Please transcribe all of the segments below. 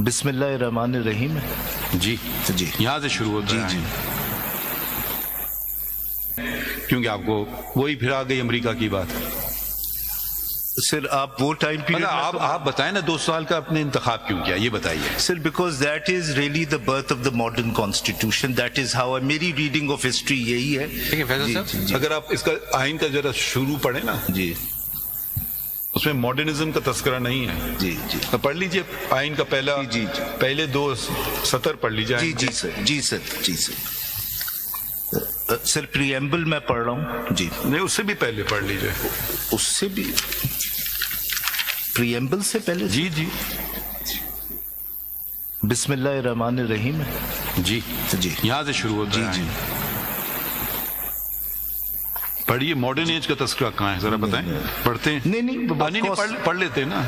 بسم اللہ الرحمن الرحیم. جی جی یہاں سے شروع ہوتا ہے. جی کیونکہ آپ کو وہی پھر آ گئی امریکہ کی بات. سر آپ وہ ٹائم پیریڈ آپ بتائیں نا 2 سال کا اپنے انتخاب کیوں کیا, یہ بتائیے. Sir because that is really the birth of the modern constitution. That is how میری ریڈنگ آف ہسٹری یہی ہے. دیکھیں فیصل صاحب, اگر آپ اس کا آئین کا ذرا شروع پڑھیں نا, جی اس میں ماڈرنزم کا تذکرہ نہیں ہے. جی جی پڑھ لیجئے آئین کا پہلے 2 سطر پڑھ لیجئے. جی جی سر جی سر جی سر. سر پریمبل میں پڑھ رہا ہوں. جی نہیں, اس سے بھی پہلے پڑھ لیجئے. اس سے بھی پریمبل سے پہلے. جی جی بسم اللہ الرحمن الرحیم. جی جی یہاں سے شروع ہوتا ہے. جی پڑھیے. ماڈرن ایج کا تذکرہ کہاں ہے ذرا بتائیں. پڑھتے ہیں؟ نہیں پڑھ لیتے ہیں نا.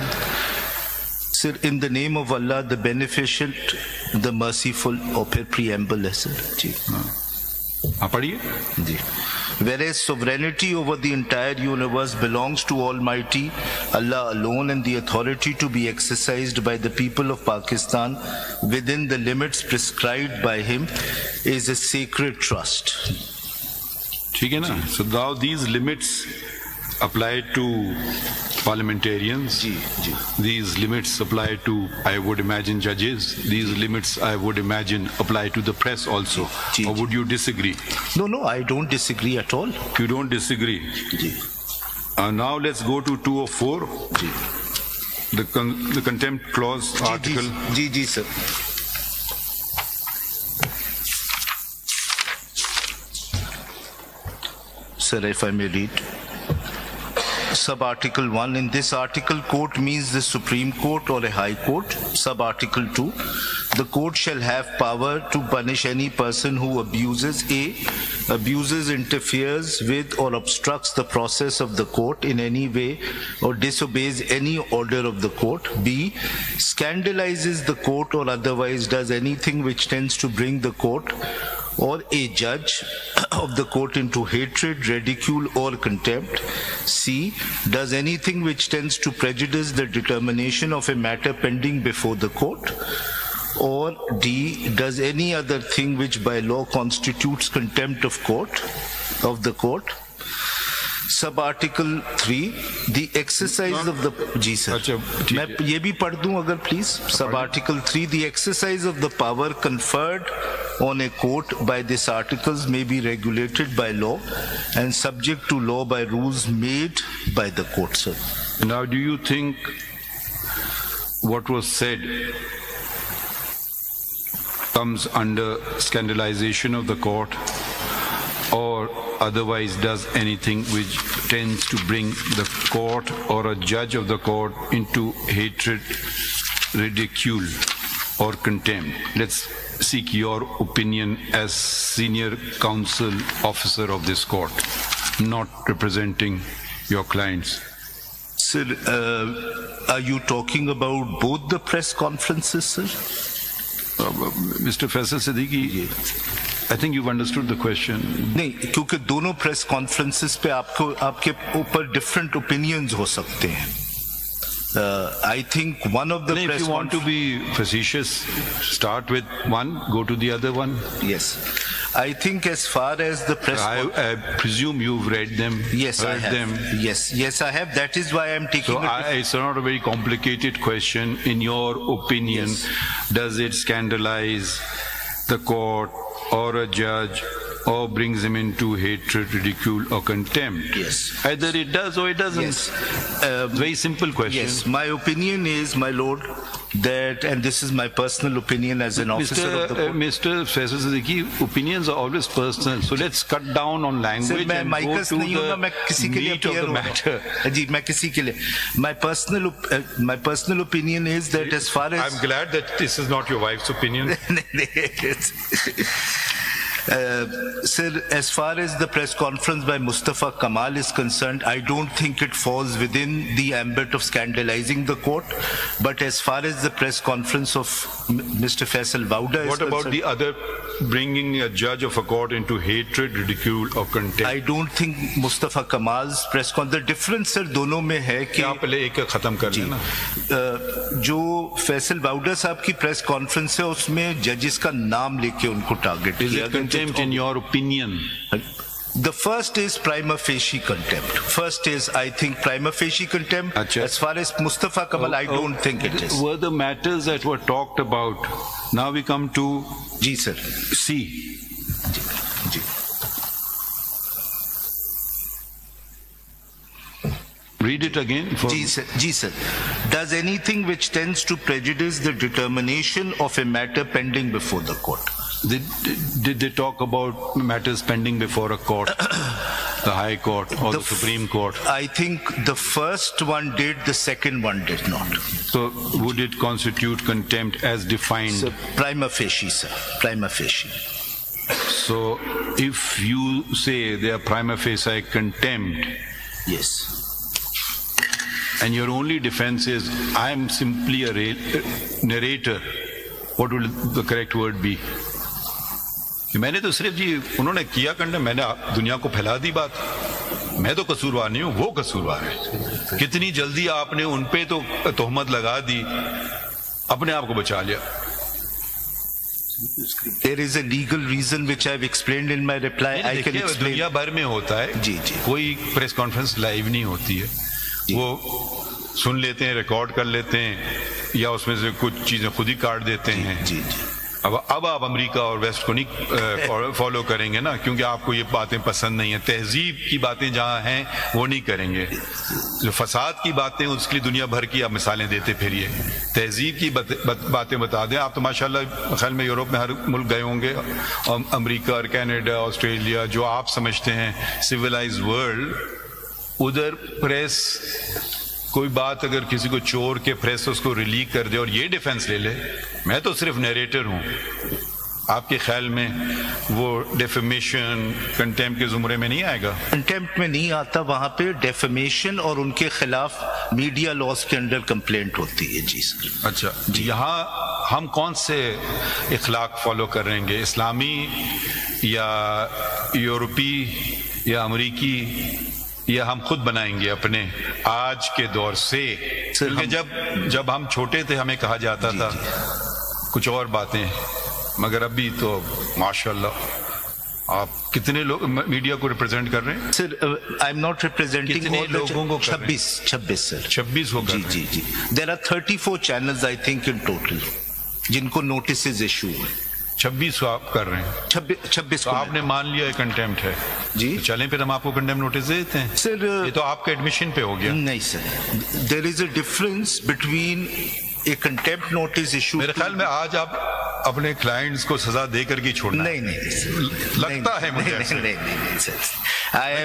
Sir in the name of Allah the beneficent the merciful, اور پھر پریمبل ہے سر. جی ہاں پڑھیے. جی. Whereas sovereignty over the entire universe belongs to Almighty Allah alone, and the authority to be exercised by the people of Pakistan within the limits prescribed by him is a sacred trust. ٹھیک ہے نا. So now these limits apply to parliamentarians. G G. These limits apply to, I would imagine, judges. These limits, I would imagine, apply to the press also. Or would you disagree? No, I don't disagree at all. You don't disagree? G. Now let's go to 204. G. The contempt clause article. G G sir. Sir, if I may read. Sub-article 1. In this article, court means the Supreme Court or a High Court. Sub-article 2. The court shall have power to punish any person who abuses, interferes with, or obstructs the process of the court in any way, or disobeys any order of the court. B. Scandalizes the court or otherwise does anything which tends to bring the court or a judge of the court into hatred, ridicule, or contempt. C. Does anything which tends to prejudice the determination of a matter pending before the court. Or D. Does any other thing which by law constitutes contempt of the court. Sub-article 3. The exercise of the... جی سر میں یہ بھی پڑھ دوں اگر please. Sub-article 3. The exercise of the power conferred on a court by this articles may be regulated by law and subject to law by rules made by the court, sir. Now, do you think what was said comes under scandalization of the court, or otherwise does anything which tends to bring the court or a judge of the court into hatred, ridicule, or contempt? Let's seek your opinion as senior counsel officer of this court, not representing your clients. Sir, are you talking about both the press conferences, sir? Mr. Faisal Siddiqui, I think you've understood the question. نہیں, کیونکہ دونوں press conferences پہ آپ کے اوپر different opinions ہو سکتے ہیں. I think one of the press... If you want to be facetious, start with one, go to the other one. Yes. I think as far as the press... I presume you've read them, yes, heard I have. them. Yes, I have. That is why I'm taking it's not a very complicated question. In your opinion, yes, does it scandalize the court or a judge, or brings him into hatred, ridicule, or contempt? Yes. Either it does or it doesn't. Yes. Very simple question. Yes. My opinion is, my lord, that, and this is my personal opinion as an officer of the court. Mr. Faisal Siddiqui, opinions are always personal. So let's cut down on language and go to the meat of the matter. جی میں کسی کے لیے my personal opinion is that as far as... I'm glad that this is not your wife's opinion. Sir, as far as the press conference by Mustafa Kamal is concerned, I don't think it falls within the ambit of scandalizing the court. But as far as the press conference of Mr. Faisal Wauda is concerned... What about the other bringing a judge of a court into hatred, ridicule or contempt. I don't think Mustafa Kamal's press conference, the difference sir दोनों में है कि आप पहले एक खत्म कर लेना। जो फैसल बाउडा साहब की प्रेस कॉन्फ्रेंस है उसमें जजेस का नाम लेके उनको टारगेट Is किया it contempt in your opinion? The first is prima facie contempt. First is, I think, prima facie contempt. Achha. As far as Mustafa Kamal, I don't think it is. Were the matters that were talked about. Now we come to Ji sir. C. Ji. Read it again. Ji sir. Ji sir. Does anything which tends to prejudice the determination of a matter pending before the court? Did they talk about matters pending before a court, the High Court or the Supreme Court? I think the first one did, the second one did not. So would it constitute contempt as defined? So, prima facie, sir. Prima facie. So if you say they are prima facie contempt, yes, and your only defense is I am simply a narrator, what will the correct word be? मैंने तो सिर्फ जी उन्होंने किया कंडे, मैंने दुनिया को फैला दी बात, मैं तो कसूरवार नहीं हूँ, वो कसूरवार है। कितनी जल्दी आपने उन पे तो तोहमत लगा दी, अपने आप को बचा लिया। There is a legal reason which I have explained in my reply. I can explain. दुनिया भर में होता है, जी जी, कोई प्रेस कॉन्फ्रेंस लाइव नहीं होती है, वो सुन लेते हैं, रिकॉर्ड कर लेते हैं, या उसमें से कुछ चीजें खुद ही काट देते हैं। जी जी। अब आप अमेरिका और वेस्ट को नहीं फॉलो करेंगे ना, क्योंकि आपको ये बातें पसंद नहीं है। तहजीब की बातें जहाँ हैं वो नहीं करेंगे, जो फसाद की बातें उसके लिए दुनिया भर की आप मिसालें देते फिरिए। तहजीब की बातें बता दें। आप तो माशाल्लाह ख्याल में यूरोप में हर मुल्क गए होंगे, अमेरिका और कनाडा, ऑस्ट्रेलिया, जो आप समझते हैं सिविलाइज वर्ल्ड, उधर प्रेस कोई बात अगर किसी को चोर के प्रेस उसको रिलीक कर दे और ये डिफेंस ले ले, मैं तो सिर्फ नरेटर हूँ, आपके ख्याल में वो डेफेमेशन कंटेम्प्ट के जुमरे में नहीं आएगा? कंटेम्प्ट में नहीं आता, वहाँ पे डेफेमेशन और उनके खिलाफ मीडिया लॉस के अंडर कंप्लेंट होती है। जी सर। अच्छा जी, यहाँ हम कौन से इखलाक फॉलो कर रहे हैं, इस्लामी या यूरोपी या अमरीकी, या हम खुद बनाएंगे अपने आज के दौर से? क्योंकि जब हम छोटे थे हमें कहा जाता था कुछ और बातें, मगर अभी तो माशाल्लाह आप कितने लोग मीडिया को रिप्रेजेंट कर रहे हैं? Sir I am not representing, कितने लोगों को? 26 सर। 26 होगा। जी जी जी। There are 34 channels I think in total जिनको नोटिस इशू हुए। 26 को आप कर रहे हैं? 26 तो आपने मान लिया कंटेम्प्ट है जी, तो चलें फिर हम आपको कंटेम्प्ट नोटिस दे देते हैं। सर ये तो आपका एडमिशन पे हो गया। नहीं sir, there is a difference between a contempt notice issue. मेरे ख्याल में आज आप अपने क्लाइंट्स को सजा दे करके छोड़ना। नहीं लगता है मुझे। नहीं सर,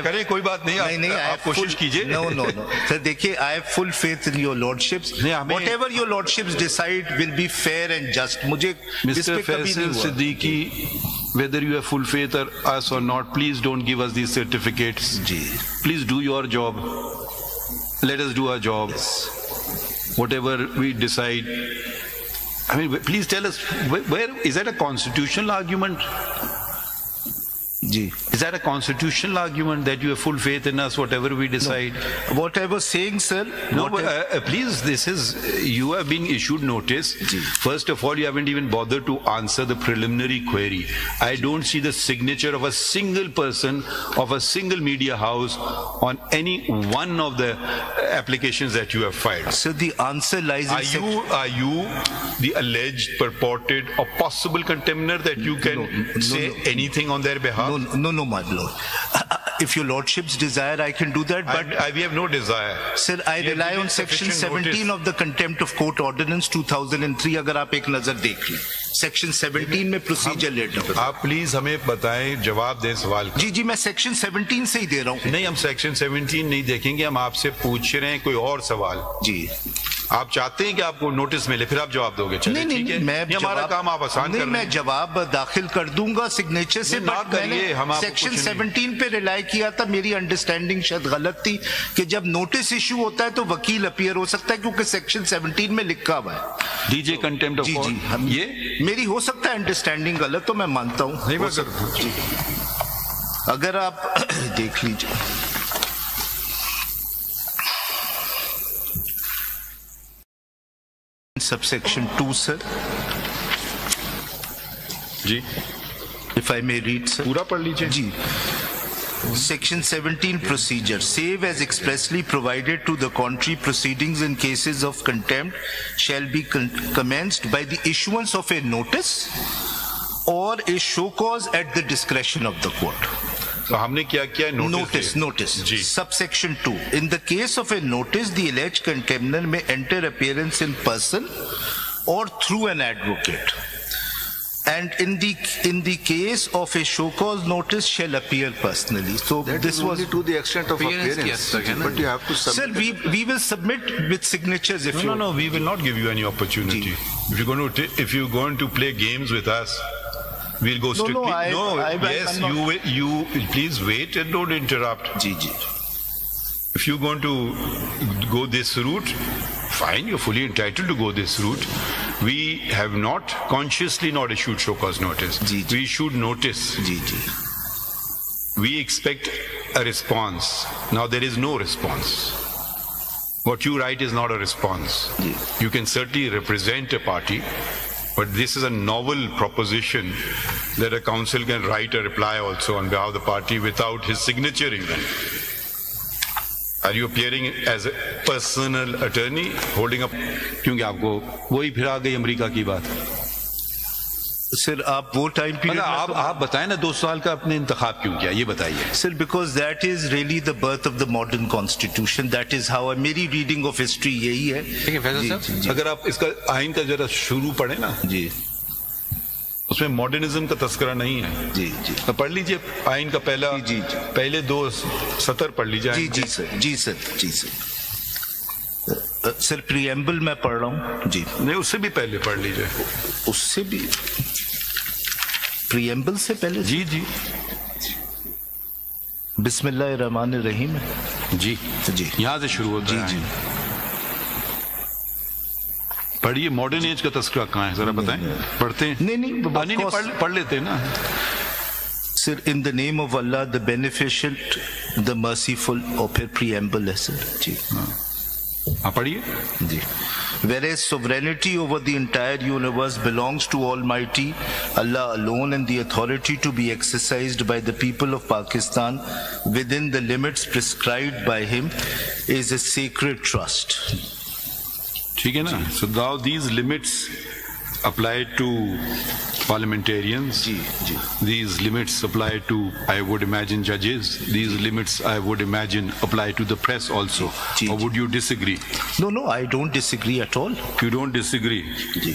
करें कोई बात नहीं, आप कोशिश कीजिए। नो सर, देखिए I have full faith in your lordships, whatever your lordships decide will be fair and just. मुझे mister Faisal Siddiqui, whether you have full faith or us or not, please don't give us these certificates. जी, please do your job, let us do our job. yes. Whatever we decide, I mean, please tell us, where is that a constitutional argument? जी, is that a constitutional argument that you have full faith in us, whatever we decide? No. What I was saying, sir. No, please, this is, you have been issued notice. जी. First of all, you haven't even bothered to answer the preliminary query. I don't see the signature of a single person of a single media house on any one of the applications that you have filed. So the answer lies in Are you the alleged, purported, or possible contemner that you can say anything on their behalf? No, my lord. If your lordships desire, I can do that. But we have no desire. Sir, I rely on section 17 of the Contempt of Court Ordinance 2003. अगर आप एक नजर देख लें, section 17 में procedure letter. आप please हमें बताएं, जवाब दें सवाल का। जी, मैं सेक्शन 17 से ही दे रहा हूँ। नहीं, हम सेक्शन 17 नहीं देखेंगे, हम आपसे पूछ रहे हैं कोई और सवाल। जी, आप चाहते हैं कि आपको नोटिस मिले, फिर आप जवाब दोगे? चलिए, ठीक है, मैं हमारा काम आप आसान कर रहे हैं। मैं जवाब दाखिल कर दूंगा सिग्नेचर से, बट मैंने सेक्शन 17 पे रिलाई किया था। मेरी अंडरस्टैंडिंग शायद गलत थी कि जब नोटिस इशू होता है तो वकील अपीयर हो सकता है, क्योंकि सेक्शन 17 में लिखा हुआ है دیجیے کنٹمپٹ آف جی کورٹ. جی یہ میری ہو سکتا ہے انڈرسٹینڈنگ غلط تو میں مانتا ہوں. نہیں ہو سکتا جی. اگر آپ دیکھ لیجیے سب سیکشن 2 سر, جی if I may read sir. پورا پڑھ لیجیے. جی. Section 17 procedure. Save as expressly provided to the contrary, proceedings in cases of contempt shall be commenced by the issuance of a notice or a show cause at the discretion of the court. تو ہم نے کیا کیا Notice. G. Subsection 2. In the case of a notice, the alleged contemner may enter appearance in person or through an advocate. And in the case of a show cause notice shall appear personally. So That this is was only to the extent of appearance. But you have to submit. Sir, we will submit with signatures if you. No, we will not give you any opportunity. If you're going to play games with us, we'll go strictly. Yes, you please wait and don't interrupt. Ji. If you're going to go this route, fine, you're fully entitled to go this route. We have not consciously not issued show cause notice. Ji. We issued notice. Ji. We expect a response. Now there is no response. What you write is not a response. Ji. You can certainly represent a party, but this is a novel proposition that a counsel can write a reply also on behalf of the party without his signature even. Are you appearing as a personal attorney holding up? کیونکہ آپ کو وہی پھر آ گئی امریکہ کی بات. سر آپ وہ ٹائم پیریڈ آپ بتائیں نا 2 سال کا اپنے انتخاب کیوں کیا, یہ بتائیے. Sir because that is really the birth of the modern constitution. That is how میری ریڈنگ آف ہسٹری یہی ہے. اگر آپ اس کا آئین کا ذرا شروع پڑھیں نا, جی اس میں ماڈرنزم کا تذکرہ نہیں ہے. جی پڑھ لیجئے آئین کا پہلے 2 سطر پڑھ لیجئے. جی سر سر پریمبل میں پڑھ رہا ہوں. جی نہیں, اس سے بھی پہلے پڑھ لیجئے. اس سے بھی پریمبل سے پہلے. جی بسم اللہ الرحمن الرحیم. جی یہاں سے شروع ہوتا ہے. جی پڑھیے. ماڈرن ایج کا تذکرہ کہاں ہے ذرا بتائیں. پڑھتے ہیں؟ نہیں پڑھ لیتے ہیں نا. Sir in the name of Allah the beneficent the merciful, اور پھر پریمبل ہے سر. جی پڑھیے. جی. Whereas sovereignty over the entire universe belongs to Almighty Allah alone, and the authority to be exercised by the people of Pakistan within the limits prescribed by him is a sacred trust. ٹھیک ہے نا. So now these limits apply to parliamentarians. G. These limits apply to, I would imagine, judges. These limits, I would imagine, apply to the press also. Or would you disagree? No, I don't disagree at all. You don't disagree? G.